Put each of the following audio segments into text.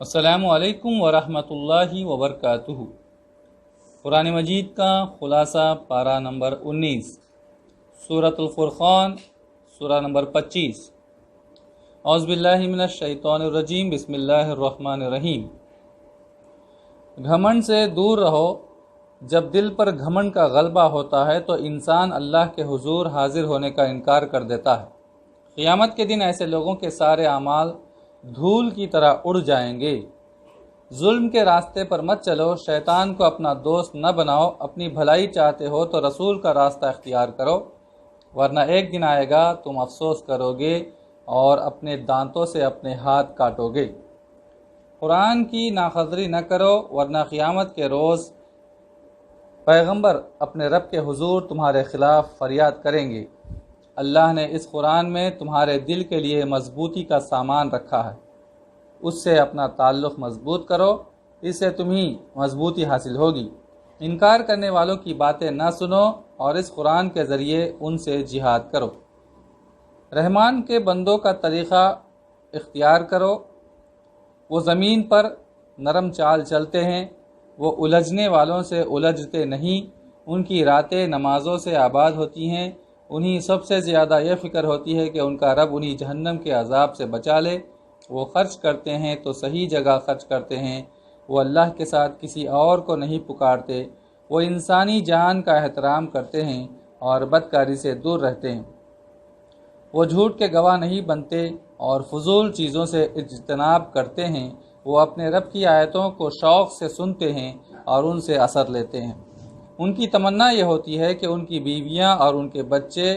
السلام علیکم ورحمۃ اللہ وبرکاتہ۔ قرآن مجید کا خلاصہ پارہ نمبر 19، سورۃ الفرقان، سورہ نمبر 25۔ اعوذ باللہ من الشیطان الرجیم، بسم اللہ الرحمن الرحیم۔ گھمنڈ سے دور رہو۔ جب دل پر گھمنڈ کا غلبہ ہوتا ہے تو انسان اللہ کے حضور حاضر ہونے کا انکار کر دیتا ہے۔ قیامت کے دن ایسے لوگوں کے سارے اعمال دھول کی طرح اڑ جائیں گے۔ ظلم کے راستے پر مت چلو، شیطان کو اپنا دوست نہ بناؤ، اپنی بھلائی چاہتے ہو تو رسول کا راستہ اختیار کرو، ورنہ ایک دن آئے گا تم افسوس کرو گے اور اپنے دانتوں سے اپنے ہاتھ کاٹو گے۔ قرآن کی ناقدری نہ کرو، ورنہ قیامت کے روز پیغمبر اپنے رب کے حضور تمہارے خلاف فریاد کریں گے۔ اللہ نے اس قرآن میں تمہارے دل کے لیے مضبوطی کا سامان رکھا ہے، اس سے اپنا تعلق مضبوط کرو، اس سے تمہیں مضبوطی حاصل ہوگی۔ انکار کرنے والوں کی باتیں نہ سنو اور اس قرآن کے ذریعے ان سے جہاد کرو۔ رحمان کے بندوں کا طریقہ اختیار کرو، وہ زمین پر نرم چال چلتے ہیں، وہ الجھنے والوں سے الجھتے نہیں، ان کی راتیں نمازوں سے آباد ہوتی ہیں، انہیں سب سے زیادہ یہ فکر ہوتی ہے کہ ان کا رب انہیں جہنم کے عذاب سے بچا لے۔ وہ خرچ کرتے ہیں تو صحیح جگہ خرچ کرتے ہیں، وہ اللہ کے ساتھ کسی اور کو نہیں پکارتے، وہ انسانی جان کا احترام کرتے ہیں اور بدکاری سے دور رہتے ہیں، وہ جھوٹ کے گواہ نہیں بنتے اور فضول چیزوں سے اجتناب کرتے ہیں، وہ اپنے رب کی آیتوں کو شوق سے سنتے ہیں اور ان سے اثر لیتے ہیں۔ ان کی تمنا یہ ہوتی ہے کہ ان کی بیویاں اور ان کے بچے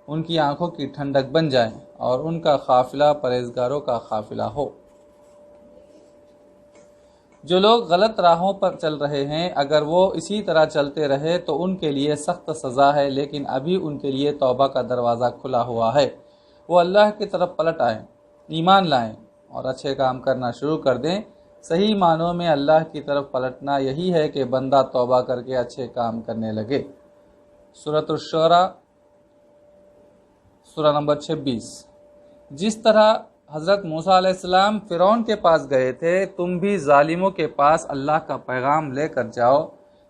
ان کی آنکھوں کی ٹھنڈک بن جائیں اور ان کا قافلہ پرہیزگاروں کا قافلہ ہو۔ جو لوگ غلط راہوں پر چل رہے ہیں، اگر وہ اسی طرح چلتے رہے تو ان کے لیے سخت سزا ہے، لیکن ابھی ان کے لیے توبہ کا دروازہ کھلا ہوا ہے۔ وہ اللہ کی طرف پلٹ آئیں، ایمان لائیں اور اچھے کام کرنا شروع کر دیں۔ صحیح معنوں میں اللہ کی طرف پلٹنا یہی ہے کہ بندہ توبہ کر کے اچھے کام کرنے لگے۔ سورۃ الشعراء، سورہ نمبر 26۔ جس طرح حضرت موسیٰ علیہ السلام فرعون کے پاس گئے تھے، تم بھی ظالموں کے پاس اللہ کا پیغام لے کر جاؤ،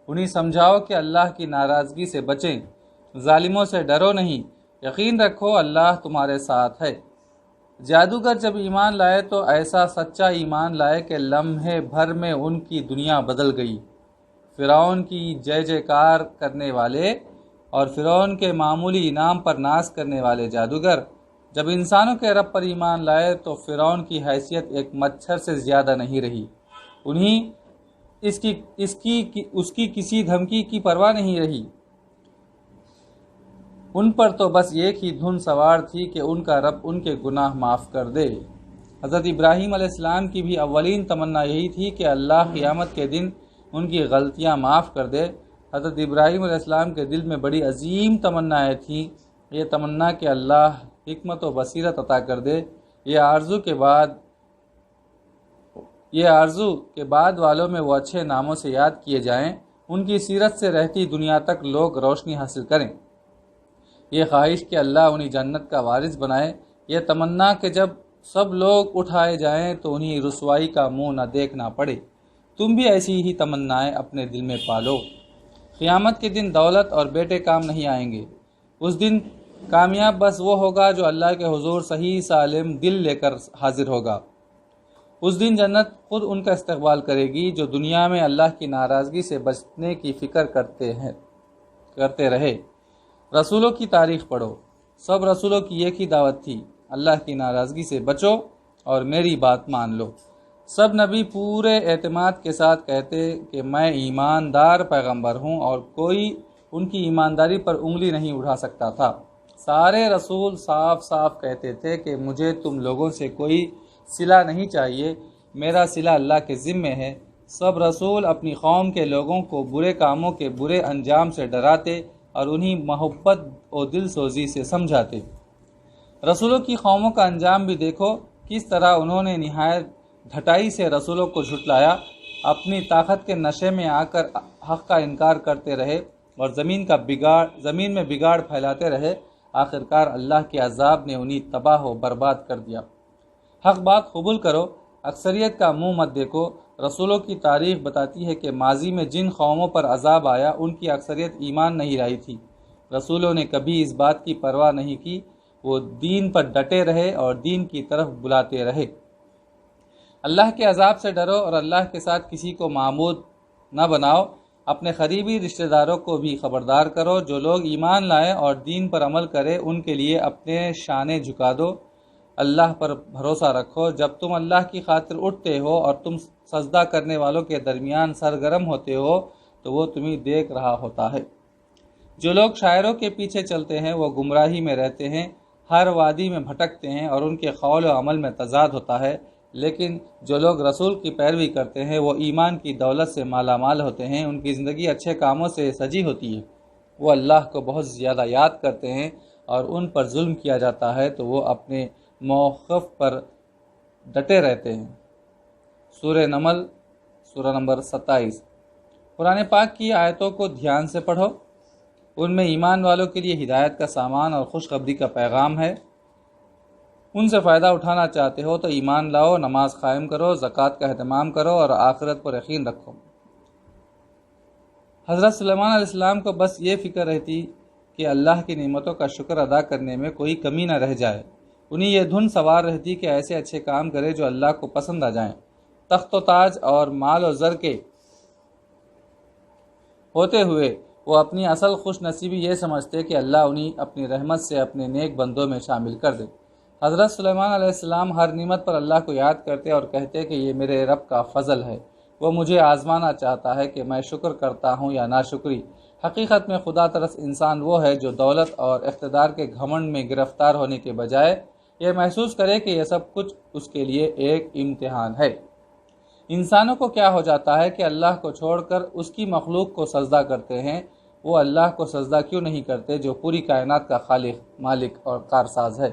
انہیں سمجھاؤ کہ اللہ کی ناراضگی سے بچیں، ظالموں سے ڈرو نہیں، یقین رکھو اللہ تمہارے ساتھ ہے۔ جادوگر جب ایمان لائے تو ایسا سچا ایمان لائے کہ لمحے بھر میں ان کی دنیا بدل گئی۔ فرعون کی جے جے کار کرنے والے اور فرعون کے معمولی انعام پر ناز کرنے والے جادوگر جب انسانوں کے رب پر ایمان لائے تو فرعون کی حیثیت ایک مچھر سے زیادہ نہیں رہی، انہیں اس کی کسی دھمکی کی پرواہ نہیں رہی، ان پر تو بس ایک ہی دھن سوار تھی کہ ان کا رب ان کے گناہ معاف کر دے۔ حضرت ابراہیم علیہ السلام کی بھی اولین تمنا یہی تھی کہ اللہ قیامت کے دن ان کی غلطیاں معاف کر دے۔ حضرت ابراہیم علیہ السلام کے دل میں بڑی عظیم تمنائیں تھیں، یہ تمنا کہ اللہ حکمت و بصیرت عطا کر دے، یہ آرزو کے بعد والوں میں وہ اچھے ناموں سے یاد کیے جائیں، ان کی سیرت سے رہتی دنیا تک لوگ روشنی حاصل کریں، یہ خواہش کہ اللہ انہیں جنت کا وارث بنائے، یہ تمنا کہ جب سب لوگ اٹھائے جائیں تو انہیں رسوائی کا منہ نہ دیکھنا پڑے۔ تم بھی ایسی ہی تمنائیں اپنے دل میں پالو۔ قیامت کے دن دولت اور بیٹے کام نہیں آئیں گے، اس دن کامیاب بس وہ ہوگا جو اللہ کے حضور صحیح سالم دل لے کر حاضر ہوگا۔ اس دن جنت خود ان کا استقبال کرے گی جو دنیا میں اللہ کی ناراضگی سے بچنے کی فکر کرتے رہے۔ رسولوں کی تاریخ پڑھو، سب رسولوں کی ایک ہی دعوت تھی، اللہ کی ناراضگی سے بچو اور میری بات مان لو۔ سب نبی پورے اعتماد کے ساتھ کہتے کہ میں ایماندار پیغمبر ہوں اور کوئی ان کی ایمانداری پر انگلی نہیں اٹھا سکتا تھا۔ سارے رسول صاف صاف کہتے تھے کہ مجھے تم لوگوں سے کوئی صلہ نہیں چاہیے، میرا صلہ اللہ کے ذمے ہے۔ سب رسول اپنی قوم کے لوگوں کو برے کاموں کے برے انجام سے ڈراتے اور انہیں محبت و دل سوزی سے سمجھاتے۔ رسولوں کی قوموں کا انجام بھی دیکھو، کس طرح انہوں نے نہایت ڈھٹائی سے رسولوں کو جھٹلایا، اپنی طاقت کے نشے میں آ کر حق کا انکار کرتے رہے اور زمین میں بگاڑ پھیلاتے رہے۔ آخرکار اللہ کے عذاب نے انہیں تباہ و برباد کر دیا۔ حق بات قبول کرو، اکثریت کا منہ مت دیکھو۔ رسولوں کی تاریخ بتاتی ہے کہ ماضی میں جن قوموں پر عذاب آیا ان کی اکثریت ایمان نہیں لائی تھی۔ رسولوں نے کبھی اس بات کی پرواہ نہیں کی، وہ دین پر ڈٹے رہے اور دین کی طرف بلاتے رہے۔ اللہ کے عذاب سے ڈرو اور اللہ کے ساتھ کسی کو معبود نہ بناؤ۔ اپنے قریبی رشتہ داروں کو بھی خبردار کرو۔ جو لوگ ایمان لائیں اور دین پر عمل کریں ان کے لیے اپنے شانے جھکا دو۔ اللہ پر بھروسہ رکھو۔ جب تم اللہ کی خاطر اٹھتے ہو اور تم سجدہ کرنے والوں کے درمیان سرگرم ہوتے ہو تو وہ تمہیں دیکھ رہا ہوتا ہے۔ جو لوگ شاعروں کے پیچھے چلتے ہیں وہ گمراہی میں رہتے ہیں، ہر وادی میں بھٹکتے ہیں اور ان کے قول و عمل میں تضاد ہوتا ہے۔ لیکن جو لوگ رسول کی پیروی کرتے ہیں وہ ایمان کی دولت سے مالا مال ہوتے ہیں، ان کی زندگی اچھے کاموں سے سجی ہوتی ہے، وہ اللہ کو بہت زیادہ یاد کرتے ہیں اور ان پر ظلم کیا جاتا ہے تو وہ اپنے موقف پر ڈٹے رہتے ہیں۔ سورہ نمل سورہ نمبر 27۔ قرآن پاک کی آیتوں کو دھیان سے پڑھو، ان میں ایمان والوں کے لیے ہدایت کا سامان اور خوشخبری کا پیغام ہے۔ ان سے فائدہ اٹھانا چاہتے ہو تو ایمان لاؤ، نماز قائم کرو، زکوٰۃ کا اہتمام کرو اور آخرت پر یقین رکھو۔ حضرت سلیمان علیہ السلام کو بس یہ فکر رہتی کہ اللہ کی نعمتوں کا شکر ادا کرنے میں کوئی کمی نہ رہ جائے۔ انہیں یہ دھن سوار رہتی کہ ایسے اچھے کام کرے جو اللہ کو پسند آ جائیں۔ تخت و تاج اور مال و زر کے ہوتے ہوئے وہ اپنی اصل خوش نصیبی یہ سمجھتے کہ اللہ انہیں اپنی رحمت سے اپنے نیک بندوں میں شامل کر دے۔ حضرت سلیمان علیہ السلام ہر نعمت پر اللہ کو یاد کرتے اور کہتے کہ یہ میرے رب کا فضل ہے، وہ مجھے آزمانا چاہتا ہے کہ میں شکر کرتا ہوں یا ناشکری۔ حقیقت میں خدا ترس انسان وہ ہے جو دولت اور اقتدار کے گھمنڈ میں گرفتار ہونے کے بجائے یہ محسوس کرے کہ یہ سب کچھ اس کے لیے ایک امتحان ہے۔ انسانوں کو کیا ہو جاتا ہے کہ اللہ کو چھوڑ کر اس کی مخلوق کو سجدہ کرتے ہیں؟ وہ اللہ کو سجدہ کیوں نہیں کرتے جو پوری کائنات کا خالق، مالک اور کارساز ہے؟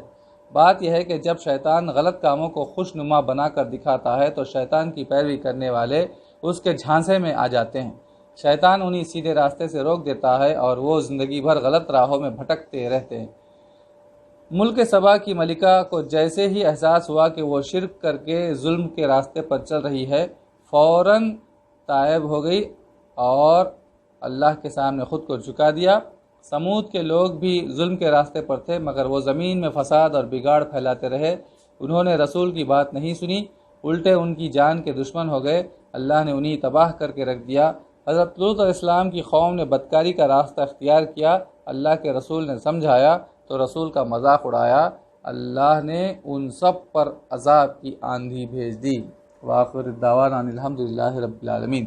بات یہ ہے کہ جب شیطان غلط کاموں کو خوش نما بنا کر دکھاتا ہے تو شیطان کی پیروی کرنے والے اس کے جھانسے میں آ جاتے ہیں۔ شیطان انہیں سیدھے راستے سے روک دیتا ہے اور وہ زندگی بھر غلط راہوں میں بھٹکتے رہتے ہیں۔ ملک سبا کی ملکہ کو جیسے ہی احساس ہوا کہ وہ شرک کر کے ظلم کے راستے پر چل رہی ہے، فوراً تائب ہو گئی اور اللہ کے سامنے خود کو جھکا دیا۔ سمود کے لوگ بھی ظلم کے راستے پر تھے مگر وہ زمین میں فساد اور بگاڑ پھیلاتے رہے۔ انہوں نے رسول کی بات نہیں سنی، الٹے ان کی جان کے دشمن ہو گئے۔ اللہ نے انہیں تباہ کر کے رکھ دیا۔ حضرت لوط علیہ السلام کی قوم نے بدکاری کا راستہ اختیار کیا، اللہ کے رسول نے سمجھایا تو رسول کا مذاق اڑایا، اللہ نے ان سب پر عذاب کی آندھی بھیج دی۔ وآخر الدعوانا الحمدللہ رب العالمین۔